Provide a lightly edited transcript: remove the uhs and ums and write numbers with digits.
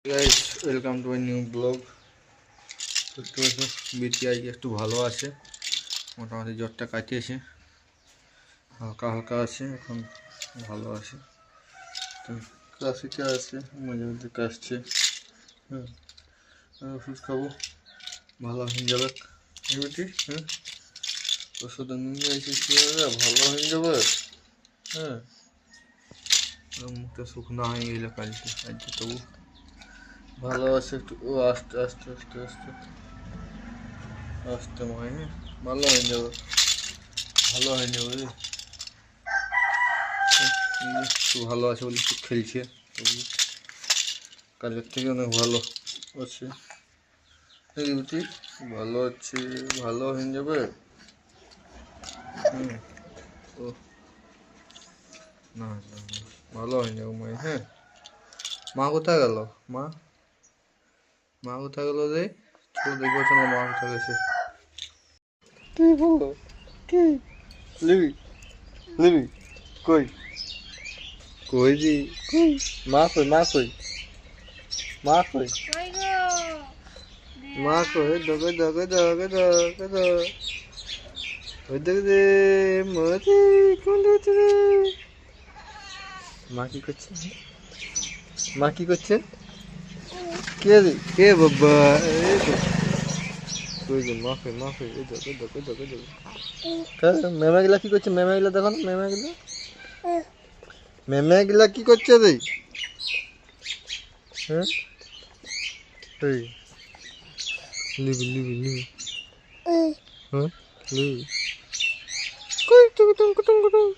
Guys, welcome to my new blog. দেখতে পাচ্ছ বিটি আজকে একটু ভালো আছে, মোটামুটি জ্বরটা কাটিয়েছে, হালকা হালকা আছে, এখন ভালো আছে। তো কাশিটা আছে, মাঝে মধ্যে কাশছে। হ্যাঁ, ওষুধ খাবো, ভালো হয়ে যাবে। বিটি ওষুধ নিয়ে এসেছি, ভালো হয়ে যাবে। হ্যাঁ, মুখটা শুকনো হয়ে গেল কালকে, আজকে তবু ভালো আছে একটু। ও আস্তে আস্তে আস্তে আস্তে আস্তে মনে হয় ভালো হয়ে যাবে, ভালো হয়ে যাবে। একটু ভালো আছে বলে একটু খেলছে, তবু কালের থেকে অনেক ভালো আছে। বুঝি ভালো আছে, ভালো হয়ে যাবে। ও না না না, ভালো হয়ে যাবে মাই। হ্যাঁ, মা কোথায় গেল? মা মা কোথায় গেল রে? তো দেখবো না, মা কোথায় গেছে। কি বলো, কি লিবি লিবি কই কই দি, কই মা কই, মা কই, মা কই, মা কই, দগে দগে দগে দগে দগে ওই দেখ দে মতি কোন দিকে রে। মা কি করছে? মা কি করছে? কে রে, কে বাবা? এই তো কই যে মা কই, মা কই, এই দগে দগে দগে দগে। মেমাগুলা কি করছে? মেমাগুলা দেখো না, মেমাগুলা, মেমাগুলা কি করছে রে? হ্যাঁ, এই লিবি লিবি লিবি, হ্যাঁ লিবি কই টুক টুক টুক টুক।